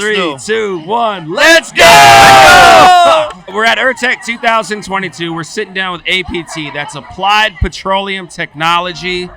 3, 2, 1, let's go! We're at ERTEC 2022. We're sitting down with APT. That's Applied Petroleum Technology.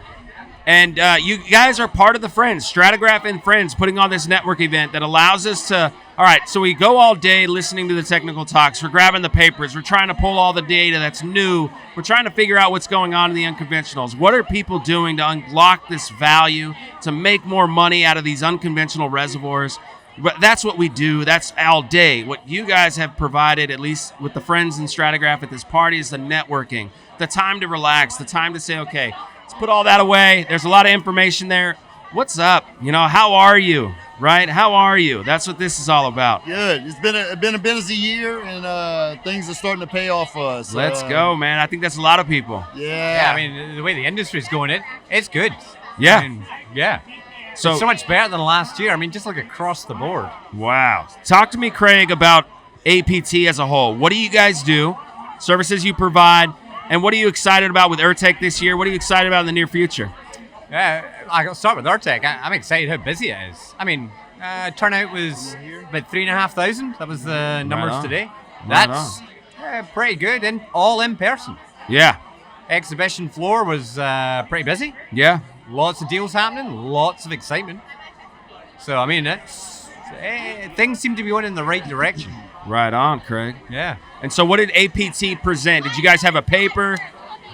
And you guys are part of the Friends, Stratagraph and Friends, putting on this network event that allows us to, all right, so we go all day listening to the technical talks. We're grabbing the papers. We're trying to pull all the data that's new. We're trying to figure out what's going on in the unconventionals. What are people doing to unlock this value, to make more money out of these unconventional reservoirs? But that's what we do. That's all day. What you guys have provided, at least with the Friends and Stratagraph at this party, is the networking, the time to relax, the time to say, okay, let's put all that away. There's a lot of information there. What's up? How are you? Right? How are you? That's what this is all about. Good. It's been a busy year, and things are starting to pay off for us. Let's go, man. I think that's a lot of people. Yeah. I mean, the way the industry's going, it's good. Yeah. I mean, yeah. So much better than last year. I mean, just like across the board. Wow. Talk to me, Craig, about APT as a whole. What do you guys do? Services you provide, and what are you excited about with ERTEC this year? What are you excited about in the near future? I'll start with ERTEC. I'm excited how busy it is. I mean, turnout was about 3,500. That was the numbers today. That's pretty good, and all in person. Yeah. Exhibition floor was pretty busy. Yeah. Lots of deals happening, lots of excitement. So, I mean, things seem to be going in the right direction. Right on, Craig. Yeah. And so what did APT present? Did you guys have a paper?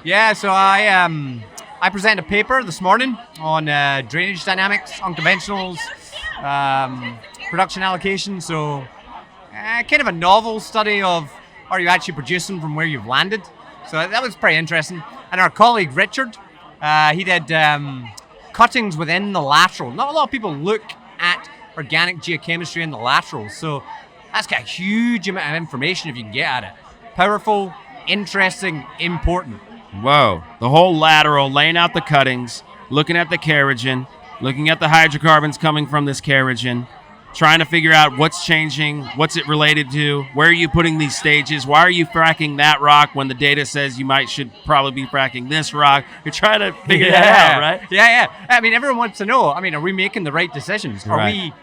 Yeah, so I presented a paper this morning on drainage dynamics, unconventionals, production allocation. So kind of a novel study of are you actually producing from where you've landed. So that was pretty interesting. And our colleague Richard, he did cuttings within the lateral. Not a lot of people look at organic geochemistry in the laterals. So that's got a huge amount of information if you can get at it. Powerful, interesting, important. Whoa. The whole lateral, laying out the cuttings, looking at the kerogen, looking at the hydrocarbons coming from this kerogen, trying to figure out what's changing, what's it related to, where are you putting these stages, why are you fracking that rock when the data says you should probably be fracking this rock. You're trying to figure that out, right? Yeah. I mean, everyone wants to know, are we making the right decisions? Are we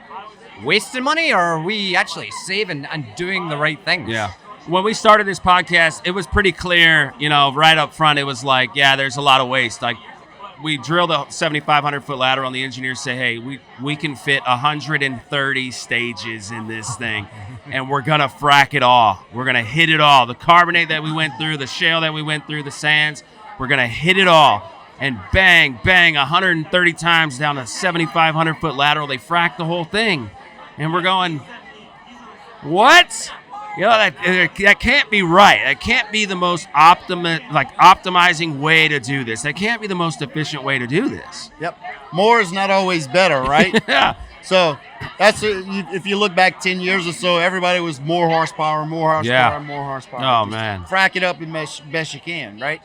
wasting money, or are we actually saving and doing the right things? Yeah. When we started this podcast, it was pretty clear, right up front, it was like, yeah, there's a lot of waste. Like, we drilled a 7,500-foot lateral, and the engineers say, hey, we can fit 130 stages in this thing, and we're going to frack it all. We're going to hit it all. The carbonate that we went through, the shale that we went through, the sands, we're going to hit it all. And bang, 130 times down a 7,500-foot lateral, they fracked the whole thing. And we're going, what? That can't be right. That can't be the most optimizing way to do this. That can't be the most efficient way to do this. Yep. More is not always better, right? Yeah. So that's if you look back 10 years or so, everybody was more horsepower. Oh, man. Frack it up as best you can, right?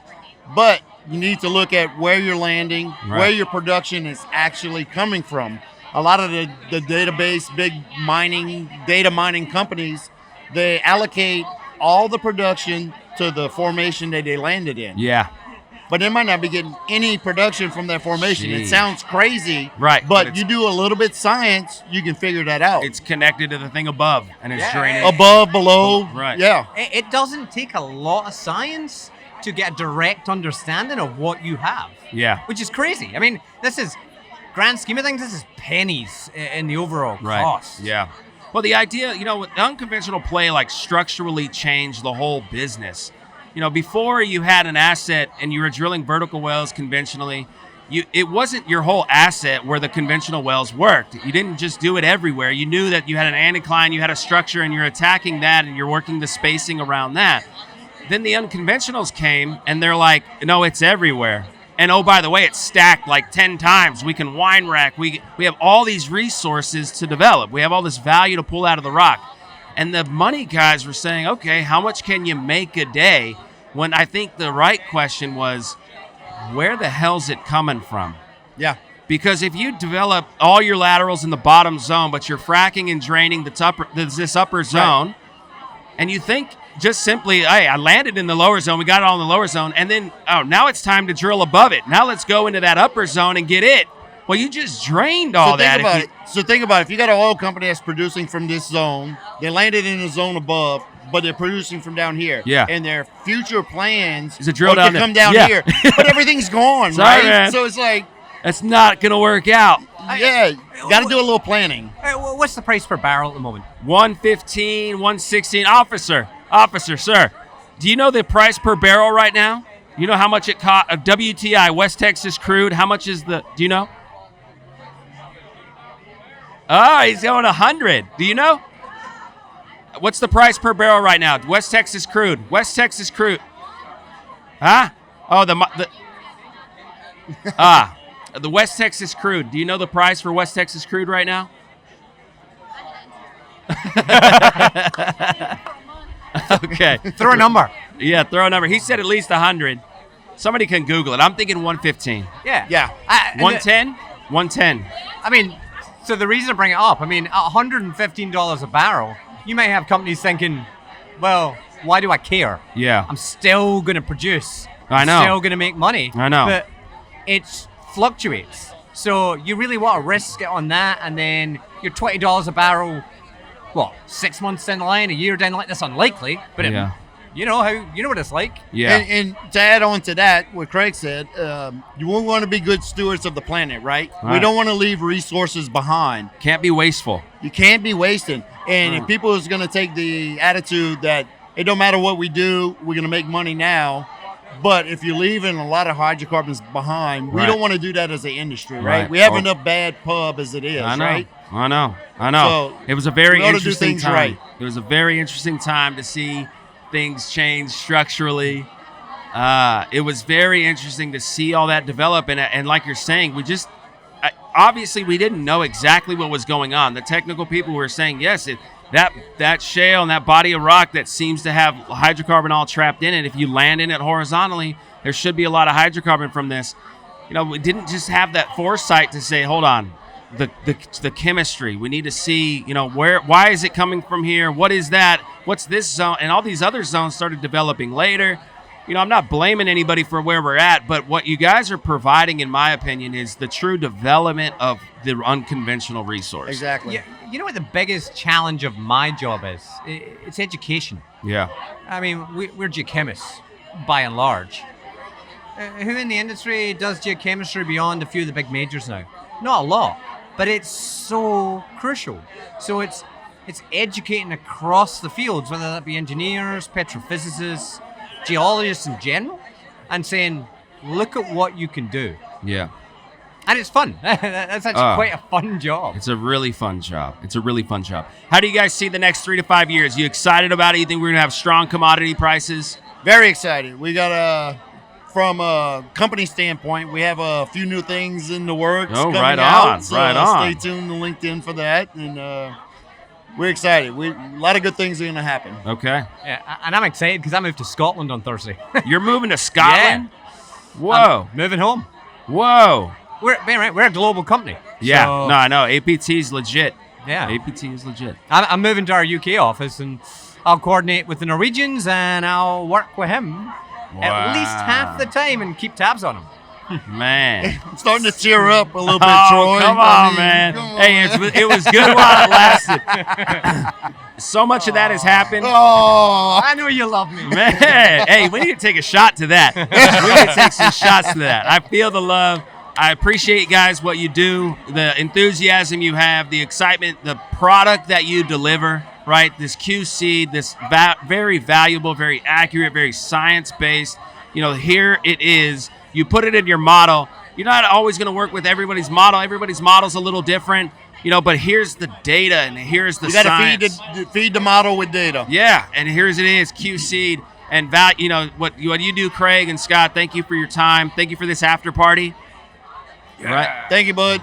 But you need to look at where you're landing, where your production is actually coming from. A lot of the database, big data mining companies, they allocate all the production to the formation that they landed in. Yeah. But they might not be getting any production from that formation. Jeez. It sounds crazy. Right. But you do a little bit of science, you can figure that out. It's connected to the thing above, and it's draining. Above, below. Right. Yeah. It doesn't take a lot of science to get a direct understanding of what you have. Yeah. Which is crazy. I mean, this is, grand scheme of things, this is pennies in the overall cost. Yeah. Well, the idea, with unconventional play, structurally changed the whole business. Before you had an asset and you were drilling vertical wells conventionally, it wasn't your whole asset where the conventional wells worked. You didn't just do it everywhere. You knew that you had an anticline, you had a structure, and you're attacking that, and you're working the spacing around that. Then the unconventionals came, and they're like, no, it's everywhere. And oh, by the way, it's stacked 10 times. We can wine rack. We have all these resources to develop. We have all this value to pull out of the rock. And the money guys were saying, okay, how much can you make a day? When I think the right question was, where the hell's it coming from? Yeah. Because if you develop all your laterals in the bottom zone, but you're fracking and draining this upper zone, and you think just simply, hey, I landed in the lower zone, we got it all in the lower zone, and then, now it's time to drill above it. Now let's go into that upper zone and get it. Well, you just drained all that. Think about it. If you got an oil company that's producing from this zone, they landed in the zone above, but they're producing from down here. Yeah. And their future plans is to drill down to come down here. But everything's gone, Sorry, right? Man. So it's like that's not gonna work out. Yeah, got to do a little planning. What's the price per barrel at the moment? 115, 116. Officer, sir, do you know the price per barrel right now? You know how much it cost? WTI, West Texas crude. How much is do you know? Oh, he's going 100. Do you know? What's the price per barrel right now? West Texas crude. Huh? Oh, the West Texas crude. Do you know the price for West Texas crude right now? Okay. Throw a number. Yeah, throw a number. He said at least 100. Somebody can Google it. I'm thinking 115. Yeah. 110? 110. I mean, so the reason I bring it up, I mean, $115 a barrel, you may have companies thinking, well, why do I care? Yeah. I'm still going to produce. I know. I'm still going to make money. I know. But it fluctuates. So you really want to risk it on that, and then you're $20 a barrel, 6 months down the line, a year down the line, that's unlikely. But you know what it's like. Yeah. And to add on to that, what Craig said, you want to be good stewards of the planet, right? We don't want to leave resources behind. Can't be wasteful. You can't be wasting. And if people is going to take the attitude that it don't matter what we do, we're going to make money now. But if you're leaving a lot of hydrocarbons behind, we don't want to do that as an industry, right? We have enough bad pub as it is, right? I know. So it was a very we ought to do interesting things time. right. It was a very interesting time to see things change structurally. It was very interesting to see all that develop. And like you're saying, obviously we didn't know exactly what was going on. The technical people were saying, yes, that shale and that body of rock that seems to have hydrocarbon all trapped in it, if you land in it horizontally, there should be a lot of hydrocarbon from this. We didn't just have that foresight to say, hold on, the chemistry. We need to see, why is it coming from here? What is that? What's this zone? And all these other zones started developing later. I'm not blaming anybody for where we're at, but what you guys are providing, in my opinion, is the true development of the unconventional resource. Exactly. Yeah, you know what the biggest challenge of my job is? It's education. Yeah. I mean, we're geochemists, by and large. Who in the industry does geochemistry beyond a few of the big majors now? Not a lot, but it's so crucial. So it's educating across the fields, whether that be engineers, petrophysicists, geologists in general, and saying, look at what you can do. Yeah. And it's fun. That's actually quite a fun job. It's a really fun job. How do you guys see the next 3 to 5 years? You excited about it? You think we're going to have strong commodity prices? Very excited. We got from a company standpoint, we have a few new things in the works coming out. So stay tuned to LinkedIn for that. And we're excited. A lot of good things are going to happen. Okay. Yeah, and I'm excited because I moved to Scotland on Thursday. You're moving to Scotland? Yeah. Whoa. I'm moving home. Whoa. We're a global company. Yeah. So, no, I know. APT's legit. Yeah. APT is legit. I'm moving to our UK office, and I'll coordinate with the Norwegians, and I'll work with him at least half the time and keep tabs on him. Man. I'm starting to tear up a little bit, Troy. Come on, man. Hey, it was good while it lasted. So much of that has happened. Oh, I know you love me. Man, hey, we need to take a shot to that. We need to take some shots to that. I feel the love. I appreciate, guys, what you do, the enthusiasm you have, the excitement, the product that you deliver, right? This QC, this very valuable, very accurate, very science-based. Here it is. You put it in your model. You're not always going to work with everybody's model. Everybody's model's a little different, but here's the data and here's the science. You got to feed the model with data. Yeah, and here's it is, QC'd. And what you do, Craig and Scott, thank you for your time. Thank you for this after party. Yeah. Right. Thank you, bud.